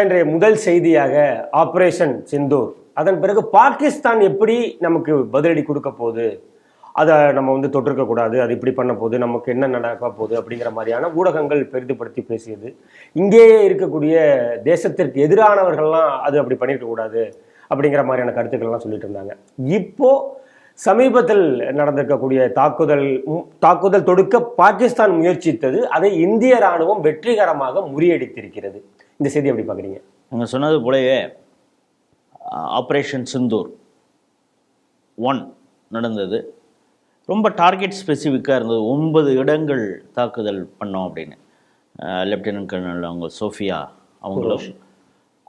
இன்றைய முதல் செய்தியாக ஆபரேஷன் சிந்தூர், அதன் பிறகு பாகிஸ்தான் எப்படி நமக்கு பதிலடி கொடுக்க போகுது, அதை நம்ம தொட்டிருக்க கூடாது, அது இப்படி பண்ண போகுது, நமக்கு என்ன நடக்க போகுது அப்படிங்கிற மாதிரியான ஊடகங்கள் பெரிதுபடுத்தி பேசியது. இங்கேயே இருக்கக்கூடிய தேசத்திற்கு எதிரானவர்கள்லாம் அது அப்படி பண்ணியிருக்க கூடாது அப்படிங்கிற மாதிரியான கருத்துக்கள்லாம் சொல்லிட்டு இருந்தாங்க. இப்போ சமீபத்தில் நடந்திருக்கக்கூடிய தாக்குதல் தொடுக்க பாகிஸ்தான் முயற்சித்தது, அதை இந்திய ராணுவம் வெற்றிகரமாக முறியடித்திருக்கிறது. இந்த செய்தி எப்படி பார்க்குறீங்க? நீங்கள் சொன்னது போலவே ஆப்ரேஷன் சிந்தூர் 1 நடந்தது. ரொம்ப டார்கெட் ஸ்பெசிஃபிக்காக இருந்தது. 9 இடங்கள் தாக்குதல் பண்ணோம் அப்படின்னு. லெப்டினன்ட் கர்னல் அவங்க சோஃபியா அவங்களும்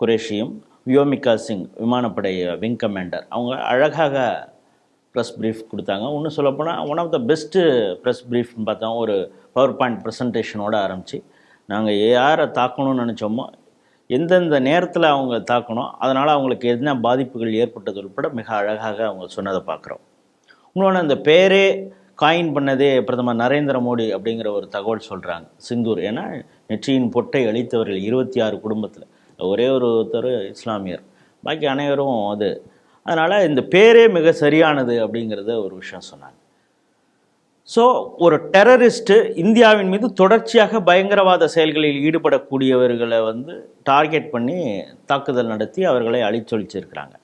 குரேஷியும், வியோமிகா சிங் விமானப்படை விங் கமாண்டர் அவங்க அழகாக ப்ரெஸ் ப்ரீஃப் கொடுத்தாங்க. ஒன்றும் சொல்லப்போனால் one of the best press ப்ரீஃப்னு பார்த்தோம். ஒரு பவர் பாயிண்ட் ப்ரெசன்டேஷனோடு ஆரம்பித்து நாங்கள் யாரை தாக்கணும்னு நினச்சோமோ, எந்தெந்த நேரத்தில் அவங்க தாக்கணும், அதனால் அவங்களுக்கு என்ன பாதிப்புகள் ஏற்பட்டது உட்பட மிக அழகாக அவங்க சொன்னதை பார்க்குறோம். இன்னொன்று, அந்த பேரே காயின் பண்ணதே பிரதமர் நரேந்திர மோடி அப்படிங்கிற ஒரு தகவல் சொல்கிறாங்க. சிந்தூர் ஏன்னா நெற்றியின் பொட்டை அளித்தவர்கள் 26 குடும்பத்தில் ஒரே ஒருத்தர் இஸ்லாமியர், பாக்கி அனைவரும் அது. அதனால் இந்த பேரே மிக சரியானது அப்படிங்கிறத ஒரு விஷயம் சொன்னாங்க. ஸோ ஒரு டெரரிஸ்ட்டு இந்தியாவின் மீது தொடர்ச்சியாக பயங்கரவாத செயல்களில் ஈடுபடக்கூடியவர்களை டார்கெட் பண்ணி தாக்குதல் நடத்தி அவர்களை அழிச்சொழிச்சிருக்கிறாங்க.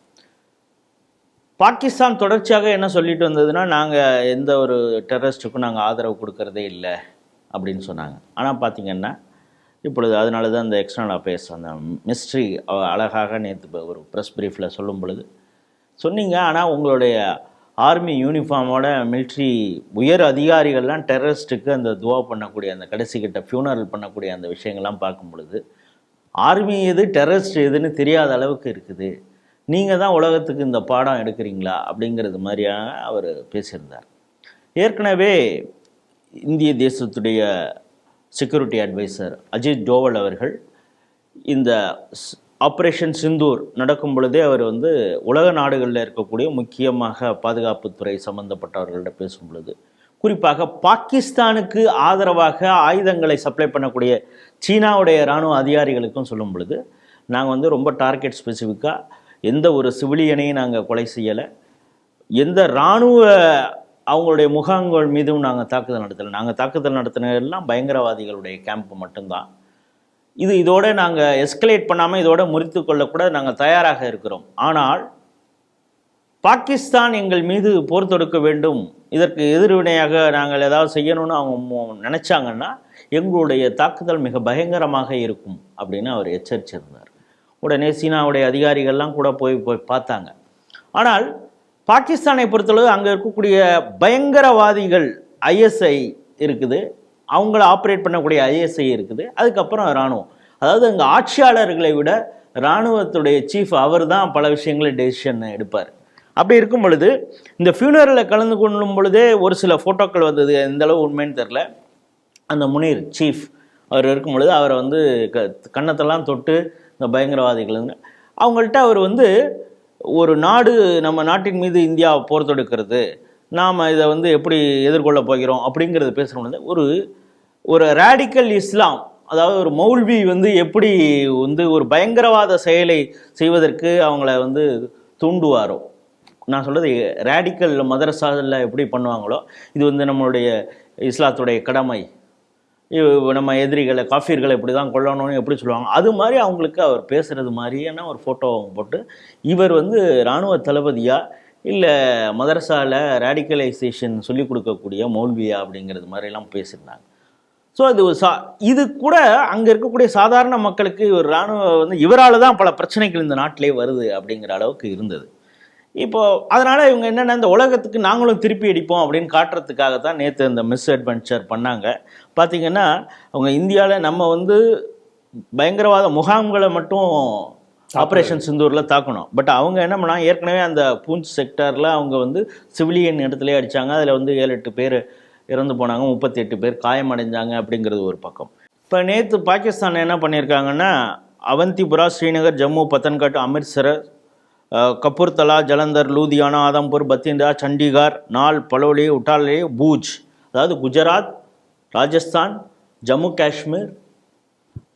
பாகிஸ்தான் தொடர்ச்சியாக என்ன சொல்லிட்டு வந்ததுன்னா, நாங்கள் எந்த ஒரு டெரரிஸ்ட்டுக்கும் நாங்கள் ஆதரவு கொடுக்கறதே இல்லை அப்படின்னு சொன்னாங்க. ஆனால் பார்த்திங்கன்னா இப்பொழுது அதனால தான் இந்த எக்ஸ்டர்னல் அஃபேர்ஸ் அந்த மிஸ்ட்ரி அழகாக நேற்று ஒரு ப்ரெஸ் ப்ரீஃபில் சொல்லும் பொழுது சொன்னீங்க, ஆனால் உங்களுடைய ஆர்மி யூனிஃபார்மோட மிலிட்ரி உயர் அதிகாரிகள்லாம் டெரரிஸ்ட்டுக்கு அந்த துவா பண்ணக்கூடிய அந்த கடைசிக்கிட்ட ஃபியூனரல் பண்ணக்கூடிய அந்த விஷயங்கள்லாம் பார்க்கும் பொழுது ஆர்மி எது டெரரிஸ்ட் எதுன்னு தெரியாத அளவுக்கு இருக்குது. நீங்கள் தான் உலகத்துக்கு இந்த பாடம் எடுக்கிறீங்களா அப்படிங்கிறது மாதிரியாக அவர் பேசியிருந்தார். ஏற்கனவே இந்திய தேசத்துடைய செக்யூரிட்டி அட்வைசர் அஜித் டோவல் அவர்கள் இந்த ஆப்ரேஷன் சிந்தூர் நடக்கும் பொழுதே அவர் உலக நாடுகளில் இருக்கக்கூடிய முக்கியமாக பாதுகாப்புத்துறை சம்பந்தப்பட்டவர்கள்ட்ட பேசும் பொழுது, குறிப்பாக பாகிஸ்தானுக்கு ஆதரவாக ஆயுதங்களை சப்ளை பண்ணக்கூடிய சீனாவுடைய இராணுவ அதிகாரிகளுக்கும் சொல்லும் பொழுது, நாங்கள் ரொம்ப டார்கெட் ஸ்பெசிஃபிக்காக எந்த ஒரு சிவிலியனையும் நாங்கள் கொலை செய்யலை, எந்த இராணுவ அவங்களுடைய முகாம்கள் மீதும் நாங்கள் தாக்குதல் நடத்தலை. நாங்கள் தாக்குதல் நடத்தினதெல்லாம் பயங்கரவாதிகளுடைய கேம்ப் மட்டும்தான். இதோட நாங்கள் எஸ்கலேட் பண்ணாமல் இதோட முறித்து கொள்ளக்கூட நாங்கள் தயாராக இருக்கிறோம். ஆனால் பாகிஸ்தான் எங்கள் மீது போர் தொடுக்க வேண்டும், இதற்கு எதிர்வினையாக நாங்கள் ஏதாவது செய்யணும்னு அவங்க நினச்சாங்கன்னா எங்களுடைய தாக்குதல் மிக பயங்கரமாக இருக்கும் அப்படின்னு அவர் எச்சரிச்சிருந்தார். உடனே சீனாவுடைய அதிகாரிகள்லாம் கூட போய் பார்த்தாங்க. ஆனால் பாகிஸ்தானை பொறுத்தளவு அங்கே இருக்கக்கூடிய பயங்கரவாதிகள் ISI இருக்குது, அவங்கள ஆப்ரேட் பண்ணக்கூடிய ISI இருக்குது, அதுக்கப்புறம் இராணுவம். அதாவது அங்கே ஆட்சியாளர்களை விட இராணுவத்துடைய சீஃப் அவர் தான் பல விஷயங்களை டெசிஷன் எடுப்பார். அப்படி இருக்கும் பொழுது இந்த ஃபியூனரலில் கலந்து கொள்ளும் பொழுதே ஒரு சில ஃபோட்டோக்கள் வந்தது, எந்த அளவு உண்மைன்னு தெரில. அந்த முனீர் சீஃப் அவர் இருக்கும் பொழுது அவரை கன்னத்தெல்லாம் தொட்டு இந்த பயங்கரவாதிகள் அவங்கள்ட்ட அவர் ஒரு நாடு, நம்ம நாட்டின் மீது இந்தியா போர் தொடுக்கிறது, நாம் இதை எப்படி எதிர்கொள்ள போகிறோம் அப்படிங்கிறது பேசுகிறோம். ஒரு ரேடிக்கல் இஸ்லாம், அதாவது ஒரு மௌல்வி எப்படி ஒரு பயங்கரவாத செயலை செய்வதற்கு அவங்கள தூண்டுவாரோ, நான் சொல்கிறது ரேடிக்கல் மதரசாவில் எப்படி பண்ணுவாங்களோ, இது நம்மளுடைய இஸ்லாத்துடைய கடமை, நம்ம எதிரிகளை காஃபீர்களை இப்படி தான் கொள்ளணும்னு எப்படி சொல்லுவாங்க, அது மாதிரி அவங்களுக்கு அவர் பேசுகிறது மாதிரியான ஒரு ஃபோட்டோ போட்டு இவர் இராணுவ தளபதியா இல்லை மதரசாவில் ரேடிக்கலைசேஷன் சொல்லிக் கொடுக்கக்கூடிய மௌல்வியா அப்படிங்கிறது மாதிரிலாம் பேசியிருந்தாங்க. ஸோ இது கூட அங்கே இருக்கக்கூடிய சாதாரண மக்களுக்கு ஒரு இராணுவ இவரால் தான் பல பிரச்சனைகள் இந்த நாட்டிலே வருது அப்படிங்கிற அளவுக்கு இருந்தது. இப்போது அதனால் இவங்க என்னென்ன, இந்த உலகத்துக்கு நாங்களும் திருப்பி அடிப்போம் அப்படின்னு காட்டுறதுக்காக தான் நேற்று இந்த மிஸ் அட்வென்ச்சர் பண்ணாங்க. பார்த்திங்கன்னா அவங்க இந்தியாவில் நம்ம பயங்கரவாத முகாம்களை மட்டும் ஆப்ரேஷன் சிந்தூரில் தாக்கணும். பட் அவங்க என்ன பண்ணால், ஏற்கனவே அந்த பூஞ்ச் செக்டரில் அவங்க சிவிலியன் இடத்துலேயே அடித்தாங்க. அதில் 7-8 பேர் இறந்து போனாங்க, 38 பேர் காயமடைஞ்சாங்க அப்படிங்கிறது ஒரு பக்கம். இப்போ நேற்று பாகிஸ்தான் என்ன பண்ணியிருக்காங்கன்னா, அவந்திபுரா, ஸ்ரீநகர், ஜம்மு, பத்தன்கட், அமிர்த்சர், கபூர்தலா, ஜலந்தர், லூதியானா, ஆதம்பூர், பத்திண்டா, சண்டிகார், நால், பலோலி, உட்டாலே, பூஜ், அதாவது குஜராத், ராஜஸ்தான், ஜம்மு காஷ்மீர்,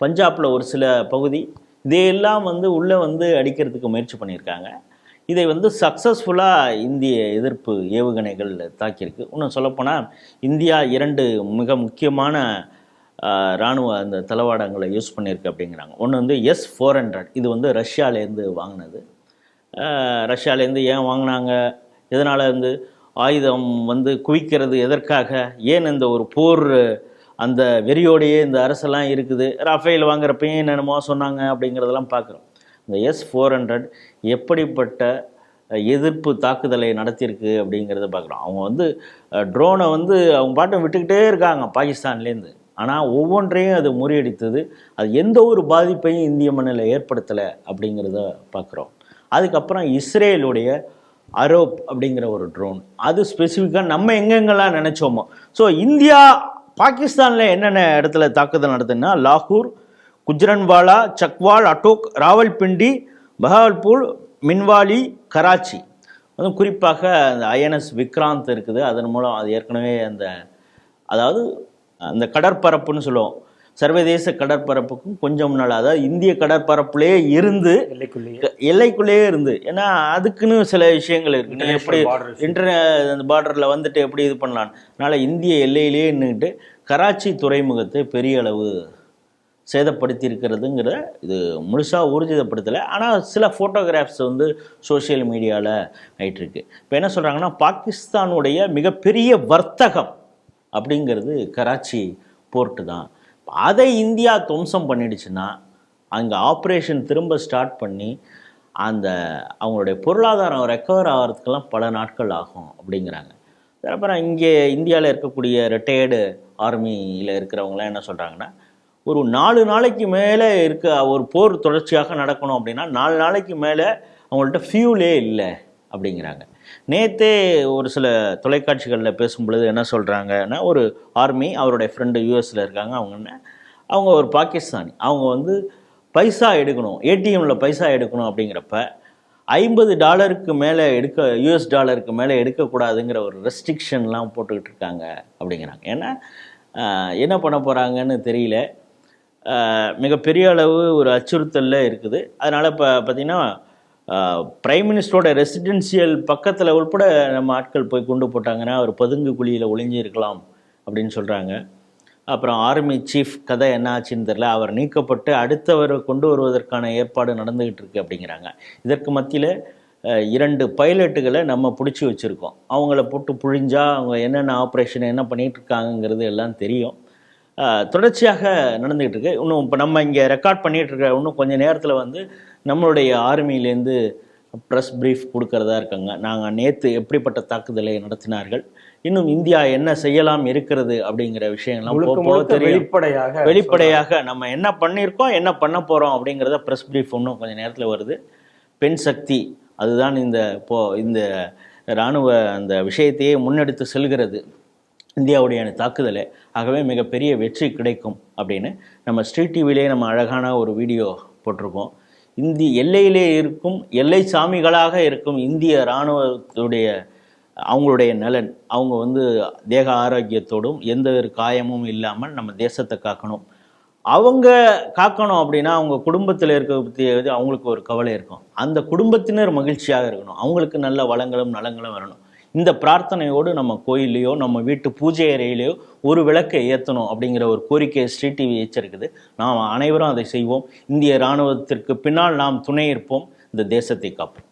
பஞ்சாபில் ஒரு சில பகுதி, இதையெல்லாம் வந்து உள்ளே வந்து அடிக்கிறதுக்கு முயற்சி பண்ணியிருக்காங்க. இதை வந்து சக்ஸஸ்ஃபுல்லாக இந்திய எதிர்ப்பு ஏவுகணைகள் தாக்கியிருக்கு. இன்னும் சொல்லப்போனால் இந்தியா 2 மிக முக்கியமான இராணுவ அந்த தளவாடங்களை யூஸ் பண்ணியிருக்கு அப்படிங்கிறாங்க. ஒன்று வந்து S-400, இது வந்து ரஷ்யாவிலேருந்து வாங்கினது. ரஷ்யாவிலேருந்து ஏன் வாங்கினாங்க, எதனால் வந்து ஆயுதம் வந்து குவிக்கிறது எதற்காக, ஏன் இந்த ஒரு போர் அந்த வெறியோடையே இந்த அரசெல்லாம் இருக்குது, ரஃபேல் வாங்குறப்பையும் என்னென்னமோ சொன்னாங்க அப்படிங்கிறதெல்லாம் பார்க்குறோம். இந்த S-400 எப்படிப்பட்ட எதிர்ப்பு தாக்குதலை நடத்தியிருக்கு அப்படிங்கிறத பார்க்குறோம். அவங்க வந்து ட்ரோனை வந்து அவங்க பாட்டை விட்டுக்கிட்டே இருக்காங்க பாகிஸ்தான்லேருந்து. ஆனால் ஒவ்வொன்றையும் அது முறியடித்தது. அது எந்த ஒரு பாதிப்பையும் இந்திய மண்ணில் ஏற்படுத்தலை அப்படிங்கிறத பார்க்குறோம். அதுக்கப்புறம் இஸ்ரேலுடைய அரோப் அப்படிங்கிற ஒரு ட்ரோன், அது ஸ்பெசிஃபிக்காக நம்ம எங்கெங்கெல்லாம் நினச்சோமோ. ஸோ இந்தியா பாகிஸ்தானில் என்னென்ன இடத்துல தாக்குதல் நடத்துன்னா, லாகூர், குஜ்ரன்வாலா, சக்வால், அட்டோக், ராவல்பிண்டி, பஹாவல்பூர், மின்வாலி, கராச்சி. அதுவும் குறிப்பாக அந்த INS விக்ராந்த் இருக்குது. அதன் மூலம் அது ஏற்கனவே அதாவது அந்த கடற்பரப்புன்னு சொல்லுவோம், சர்வதேச கடற்பரப்புக்கும் கொஞ்சம் முன்னால், அதாவது இந்திய கடற்பரப்புலே இருந்து எல்லைக்குள்ளேயே இருந்து, ஏன்னா அதுக்குன்னு சில விஷயங்கள் இருக்குது. நீங்கள் எப்படி அந்த பார்டரில் வந்துட்டு எப்படி இது பண்ணலாம், அதனால் இந்திய எல்லையிலேயே நின்றுட்டு கராச்சி துறைமுகத்தை பெரிய அளவு சேதப்படுத்தி இருக்கிறதுங்கிற இது முழுசாக ஊர்ஜிதப்படுத்தலை. ஆனால் சில ஃபோட்டோகிராஃப்ஸ் வந்து சோஷியல் மீடியாவில் ஆகிட்டுருக்கு. இப்போ என்ன சொல்கிறாங்கன்னா, பாகிஸ்தானுடைய மிகப்பெரிய வர்த்தகம் அப்படிங்கிறது கராச்சி போர்ட்டு தான். அதை இந்தியா துவம்சம் பண்ணிடுச்சுன்னா அங்கே ஆப்ரேஷன் திரும்ப ஸ்டார்ட் பண்ணி அவங்களுடைய பொருளாதாரம் ரெக்கவர் ஆகிறதுக்கெல்லாம் பல நாட்கள் ஆகும் அப்படிங்கிறாங்க. அப்புறம் இங்கே இந்தியாவில் இருக்கக்கூடிய ரிட்டையர்டு ஆர்மியில் இருக்கிறவங்களாம் என்ன சொல்கிறாங்கன்னா, ஒரு 4 நாளைக்கு மேலே ஒரு போர் தொடர்ச்சியாக நடக்கணும் அப்படின்னா 4 நாளைக்கு மேலே அவங்கள்ட்ட ஃபியூலே இல்லை அப்படிங்கிறாங்க. நேற்றே ஒரு சில தொலைக்காட்சிகளில் பேசும்பொழுது என்ன சொல்கிறாங்கன்னா, ஒரு ஆர்மி, அவருடைய ஃப்ரெண்டு US இருக்காங்க, அவங்க ஒரு பாகிஸ்தானி, அவங்க வந்து பைசா எடுக்கணும், ATMல பைசா எடுக்கணும் அப்படிங்கிறப்ப $50 மேலே US டாலருக்கு மேலே எடுக்கக்கூடாதுங்கிற ஒரு ரெஸ்ட்ரிக்ஷன்லாம் போட்டுக்கிட்டு இருக்காங்க அப்படிங்கிறாங்க. ஏன்னா என்ன பண்ண போகிறாங்கன்னு தெரியல, மிகப்பெரிய அளவு ஒரு அச்சுறுத்தலில் இருக்குது. அதனால் இப்போ பார்த்திங்கன்னா பிரைம் மினிஸ்டரோட ரெசிடென்சியல் பக்கத்தில் உட்பட நம்ம ஆட்கள் போய் கொண்டு போட்டாங்கன்னா அவர் பதுங்கு குழியில் ஒளிஞ்சு இருக்கலாம் அப்படின்னு சொல்கிறாங்க. அப்புறம் ஆர்மி சீஃப் கதை என்ன ஆச்சுன்னு தெரில, அவர் நீக்கப்பட்டு அடுத்தவரை கொண்டு வருவதற்கான ஏற்பாடு நடந்துக்கிட்டு இருக்கு அப்படிங்கிறாங்க. இதற்கு மத்தியில் 2 பைலட்டுகளை நம்ம பிடிச்சி வச்சுருக்கோம். அவங்கள போட்டு புழிஞ்சா அவங்க என்னென்ன ஆப்ரேஷன் என்ன பண்ணிகிட்டு இருக்காங்கங்கிறது எல்லாம் தெரியும். தொடர்ச்சியாக நடந்துக்கிட்டு இருக்கு. இன்னும் இப்போ நம்ம இங்கே ரெக்கார்ட் பண்ணிகிட்டு இருக்க இன்னும் கொஞ்சம் நேரத்தில் வந்து நம்மளுடைய ஆர்மியிலேருந்து ப்ரெஸ் ப்ரீஃப் கொடுக்கறதா இருக்காங்க. நாங்கள் நேற்று எப்படிப்பட்ட தாக்குதலை நடத்தினார்கள், இன்னும் இந்தியா என்ன செய்யலாம் இருக்கிறது அப்படிங்கிற விஷயங்கள்லாம் தெரியும். வெளிப்படையாக நம்ம என்ன பண்ணியிருக்கோம், என்ன பண்ண போகிறோம் அப்படிங்கிறத ப்ரெஸ் ப்ரீஃப் இன்னும் கொஞ்சம் நேரத்தில் வருது. பெண் சக்தி அதுதான் இந்த இராணுவ அந்த விஷயத்தையே முன்னெடுத்து செல்கிறது இந்தியாவுடைய தாக்குதலை. ஆகவே மிகப்பெரிய வெற்றி கிடைக்கும் அப்படின்னு நம்ம ஸ்ட்ரீட் டிவிலே நம்ம அழகான ஒரு வீடியோ போட்டிருக்கோம். எல்லையிலே இருக்கும், எல்லை சாமிகளாக இருக்கும் இந்திய இராணுவத்துடைய அவங்களுடைய நலன், அவங்க வந்து தேக ஆரோக்கியத்தோடும் எந்த ஒரு காயமும் இல்லாமல் நம்ம தேசத்தை காக்கணும். அவங்க காக்கணும் அப்படின்னா அவங்க குடும்பத்தில் இருக்க பற்றி அவங்களுக்கு ஒரு கவலை இருக்கும், அந்த குடும்பத்தினர் மகிழ்ச்சியாக இருக்கணும், அவங்களுக்கு நல்ல வளங்களும் நலங்களும் வரணும். இந்த பிரார்த்தனையோடு நம்ம கோயிலையோ நம்ம வீட்டு பூஜை அறையிலையோ ஒரு விளக்கை ஏற்றணும் அப்படிங்கிற ஒரு கோரிக்கையை ஸ்ட்ரீட் டிவி ஏற்றிருக்குது. நாம் அனைவரும் அதை செய்வோம். இந்திய இராணுவத்திற்கு பின்னால் நாம் துணை இருப்போம். இந்த தேசத்தை காப்போம்.